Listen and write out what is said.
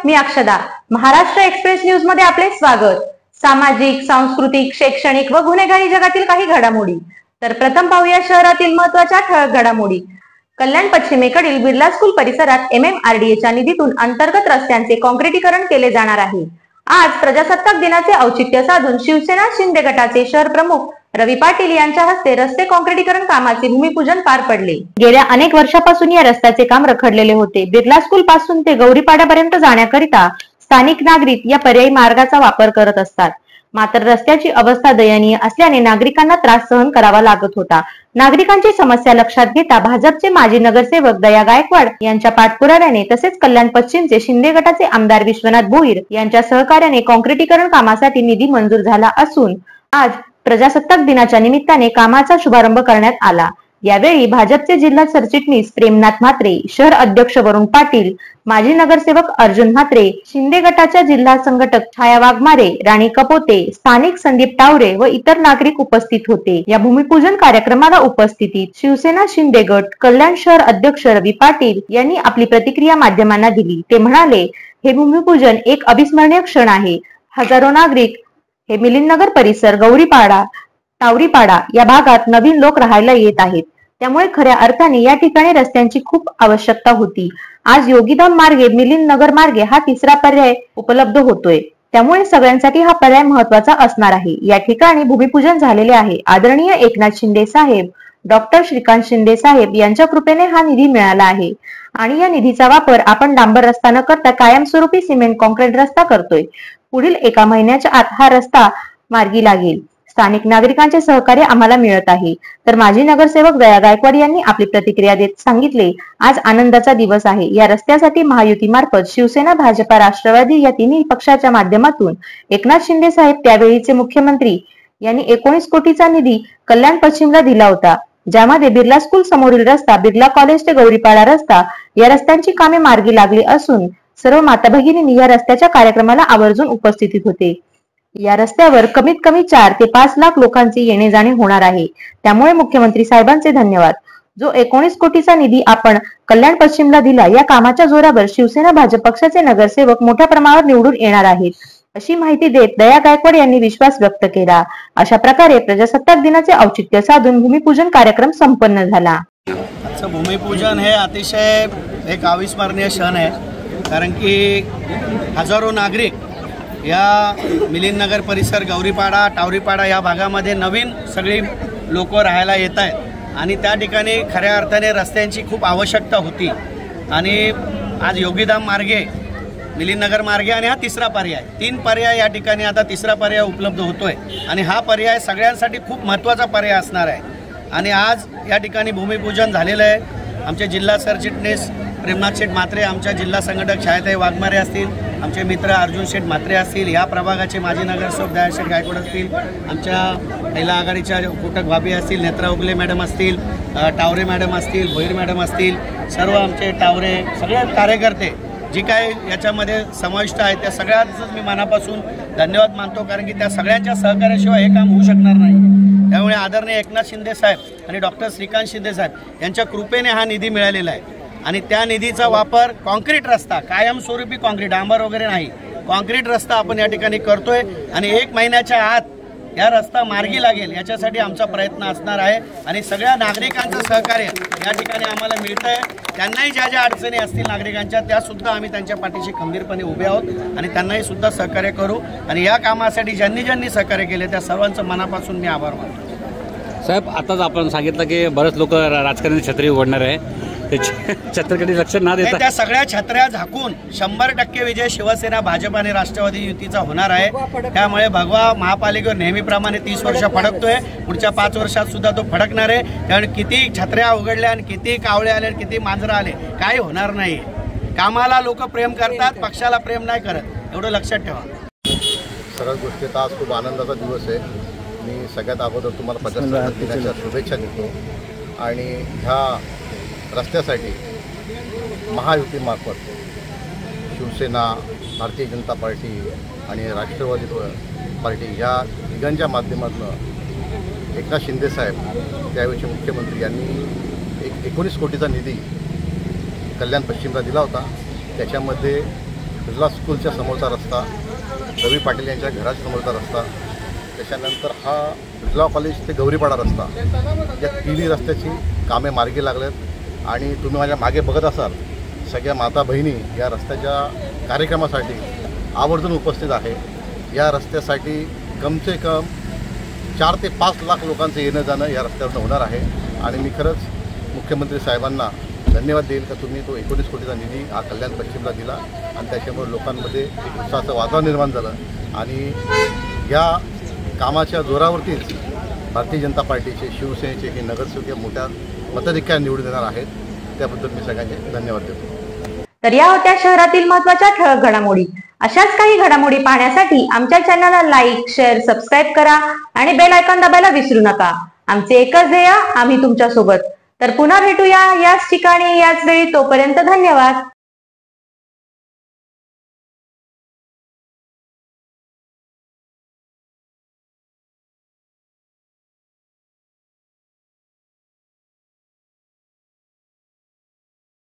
मी अक्षदा। Maharashtra express news मध्ये आपले स्वागत। सामाजिक, सांस्कृतिक, शैक्षणिक व गुन्हेगारी जगातील काही घडामोडी। तर प्रथम पाहूया शहरातील महत्त्वाच्या ठळक घडामोडी। कल्याण पश्चिमेकडील बिर्ला स्कूल परिसरात MMRDAच्या निधीतून अंतर्गत रस्त्यांचे काँक्रिटीकरण केले जाणार आहे। आज प्रजासत्ताक दिनाचे औचित्य साधून शिवसेना शिंदे गटाचे शहर प्रमुख रवी पाटील यांच्या हस्ते रस्ते काँक्रिटीकरण कामाचे भूमिपूजन पार पडले। गेल्या अनेक वर्षापासून या रस्त्याचे काम रखडलेले होते। बिर्ला स्कूल पासून ते गौरीपाड्यापर्यंत जाण्याकरिता स्थानिक नागरिक या पर्यायी मार्गाचा वापर करत असतात। मात्र रस्त्याची अवस्था दयनीय असल्याने नागरिकांना त्रास सहन करावा लागत होता। नागरिकांची समस्या लक्षात घेता भाजपचे माजी नगरसेवक दया गायकवाड यांच्या पाठपुराव्याने तसेच कल्याण पश्चिमचे शिंदे गटाचे आमदार विश्वनाथ भोईर यांच्या सहकार्याने काँक्रिटीकरण कामासाठी निधी मंजूर झाला असून आज प्रजासत्ताक दिनाच्या निमित्ताने कामाचा शुभारंभ करण्यात आला। यावेळी भाजपचे जिल्हा सरचिटणीस प्रेमनाथ म्हात्रे, शहर अध्यक्ष वरुण पाटील, माजी नगरसेवक अर्जुन म्हात्रे, शिंदे गटाच्या जिल्हा संघटक छाया वाघमारे, राणी कपोते, स्थानिक संदीप टावरे व इतर नागरिक उपस्थित होते। या भूमिपूजन कार्यक्रमाला उपस्थितीत शिवसेना शिंदे गट कल्याण शहर अध्यक्ष रवी पाटील यांनी आपली प्रतिक्रिया माध्यमांना दिली। ते म्हणाले, हे भूमिपूजन एक अविस्मरणीय क्षण आहे। हजारो नागरिक हे मिलिंदनगर परिसर, गौरीपाडा, टावरीपाडा या भागात नवीन लोक राहायला येत आहेत। त्यामुळे खऱ्या अर्थाने या ठिकाणी रस्त्यांची खूप आवश्यकता होती। आज योगीधाम मार्गे मिलिंदनगर मार्गे हा तिसरा पर्याय उपलब्ध होतोय। त्यामुळे सगळ्यांसाठी हा पर्याय महत्त्वाचा असणार आहे। या ठिकाणी भूमिपूजन झालेले आहे। आदरणीय एकनाथ शिंदे साहेब, डॉक्टर श्रीकांत शिंदे साहेब यांच्या कृपेने हा निधी मिळाला आहे आणि या निधीचा वापर आपण डांबर रस्ता न करता कायमस्वरूपी सिमेंट काँक्रीट रस्ता करतोय। पुढील 1 महिन्याच्या आत हा रस्ता मार्गी लागेल। स्थानिक नागरिकांचे सहकार्य आम्हाला मिळत आहे। तर माजी नगरसेवक दया गायकवाड यांनी आपली प्रतिक्रिया देत सांगितले, आज आनंदाचा दिवस आहे। या रस्त्यासाठी महायुती मार्फत शिवसेना, भाजपा, राष्ट्रवादी या तिन्ही पक्षाच्या माध्यमातून एकनाथ शिंदे साहेब त्यावेळीचे मुख्यमंत्री यांनी 19 कोटीचा निधी कल्याण पश्चिमला दिला होता, ज्यामध्ये बिर्ला स्कूल समोरील रस्ता, बिर्ला कॉलेज ते गौरीपाडा रस्ता या रस्त्यांची कामे मार्गी लागली असून सर्व माता भगिनींनी या रस्त्याच्या कार्यक्रमाला आवर्जून उपस्थित होते। या रस्त्यावर कमीत कमी 4 ते 5 लाख लोकांचे येणे जाणे होणार आहे। त्यामुळे मुख्यमंत्री साहेबांचे धन्यवाद। जो 19 कोटीचा निधी आपण कल्याण पश्चिमला दिला, या कामाच्या जोरावर शिवसेना भाजप पक्षाचे नगरसेवक मोठ्या प्रमाणावर निवडून येणार आहेत, अशी माहिती देत दया गायकवाड यांनी विश्वास व्यक्त केला। अशा प्रकारे प्रजासत्ताक दिनाचे औचित्य साधून भूमिपूजन कार्यक्रम संपन्न झाला। भूमिपूजन हे अतिशय एक अविस्मरणीय क्षण आहे, कारण की हजारो नागरिक या मिलिंदनगर परिसर, गौरीपाडा, टावरीपाडा या भागामध्ये नवीन सगळी लोक राहायला येत आहेत आणि त्या ठिकाणी खऱ्या अर्थाने रस्त्यांची खूप आवश्यकता होती। आणि आज योगीधाम मार्गे, मिलिंदनगर मार्गे आणि हा तिसरा पर्याय, 3 पर्याय या ठिकाणी आता तिसरा पर्याय उपलब्ध होतोय आणि हा पर्याय सगळ्यांसाठी खूप महत्त्वाचा पर्याय असणार आहे। आणि आज या ठिकाणी भूमिपूजन झालेलं आहे। आमचे जिल्हा सरचिटणीस प्रेमनाथ शेठ म्हात्रे, आमच्या जिल्हा संघटक छायाताई वाघमारे असतील, आमचे मित्र अर्जुन शेठ म्हात्रे असतील, या प्रभागाचे माजी नगरसेवक दया शेठ गायकवाड असतील, आमच्या महिला आघाडीच्या कोटक भाभी असतील, नेत्रा उगले मॅडम असतील, टावरे मॅडम असतील, भोईर मॅडम असतील, सर्व आमचे टावरे सगळे कार्यकर्ते जी काय याच्यामध्ये समाविष्ट आहेत त्या सगळ्यांचं मी मनापासून धन्यवाद मानतो, कारण की त्या सगळ्यांच्या सहकार्याशिवाय हे काम होऊ शकणार नाही। त्यामुळे आदरणीय एकनाथ शिंदे साहेब आणि डॉक्टर श्रीकांत शिंदे साहेब यांच्या कृपेने हा निधी मिळालेला आहे आणि त्या निधीचा वापर काँक्रीट रस्ता, कायमस्वरूपी काँक्रीट, डांबर वगैरे नाही, काँक्रीट रस्ता आपण या ठिकाणी करतोय आणि 1 महिन्याच्या आत या रस्ता मार्गी लागेल याच्यासाठी आमचा प्रयत्न असणार आहे। आणि सगळ्या नागरिकांचं सहकार्य या ठिकाणी आम्हाला मिळतं आहे। त्यांनाही ज्या ज्या अडचणी असतील नागरिकांच्या, त्यासुद्धा आम्ही त्यांच्या पाठीशी खंबीरपणे उभे आहोत आणि त्यांनाही सुद्धा सहकार्य करू। आणि या कामासाठी ज्यांनी ज्यांनी सहकार्य केले त्या सर्वांचं मनापासून मी आभार मानतो। साहेब, आताच आपण सांगितलं की बरेच लोक राजकारणी छत्री उघडणार आहे, छत्रकडे लक्ष न देता त्या सगळ्या छत्र्या झाकून 100% विजय शिवसेना, भाजप आणि राष्ट्रवादी युतीचा होणार आहे। त्यामुळे भगवा महापालिकेवर नेहमीप्रमाणे 30 वर्ष फडकतोय, पुढच्या 5 वर्षात सुद्धा तो फडकणार आहे। त्यामुळे किती छत्र्या उघडल्या आणि किती कावळे आले, किती मांजरं आले, काही होणार नाही। कामाला लोक प्रेम करतात, पक्षाला प्रेम नाही करत, एवढं लक्षात ठेवा। सर्व गोष्टीत आज खूप आनंदाचा दिवस आहे। मी सगळ्यात अगोदर तुम्हाला प्रजासत्ताक दिनाच्या शुभेच्छा देतो आणि ह्या रस्त्यासाठी महायुतीमार्फत शिवसेना, भारतीय जनता पार्टी आणि राष्ट्रवादी पार्टी या तिघांच्या माध्यमातून एकनाथ शिंदे साहेब, त्यावेळेचे मुख्यमंत्री, यांनी 19 कोटीचा निधी कल्याण पश्चिमला दिला होता। त्याच्यामध्ये बिर्ला स्कूलच्या समोरचा रस्ता, रवी पाटील यांच्या घराच्या समोरचा रस्ता, त्याच्यानंतर हा बिर्ला कॉलेज ते गौरीपाडा रस्ता, या तिन्ही रस्त्याची कामे मार्गी लागलेत आणि तुम्ही माझ्या मागे बघत असाल सगळ्या माता बहिणी या रस्त्याच्या कार्यक्रमासाठी आवर्जून उपस्थित आहे. या रस्त्यासाठी कमसे कम 4 ते 5 लाख लोकांचं येणं जाणं या रस्त्यावरून होणार आहे आणि मी खरंच मुख्यमंत्री साहेबांना धन्यवाद देईल का तुम्ही तो 19 कोटीचा निधी हा कल्याण पश्चिमला दिला आणि त्याच्यामुळे लोकांमध्ये एक उत्साहाचं वातावरण निर्माण झालं आणि या कामाच्या जोरावरतीच भारतीय जनता पार्टीचे, शिवसेनेचे हे नगरसेवक मोठ्या मताधिक्याने निवडून येणार आहेत. त्याबद्दल मी सगळ्यांचे धन्यवाद देतो. तर या होत्या शहरातील महत्त्वाच्या ठळक घडामोडी. अशाच काही घडामोडी पाहण्यासाठी आमच्या चॅनलला लाईक, शेअर, सबस्क्राईब करा आणि बेल आयकॉन दाबायला विसरू नका. आमचे एकच ध्येय, आम्ही तुमच्या सोबत. तर पुन्हा भेटूया याच ठिकाणी याच वेळी. तोपर्यंत धन्यवाद.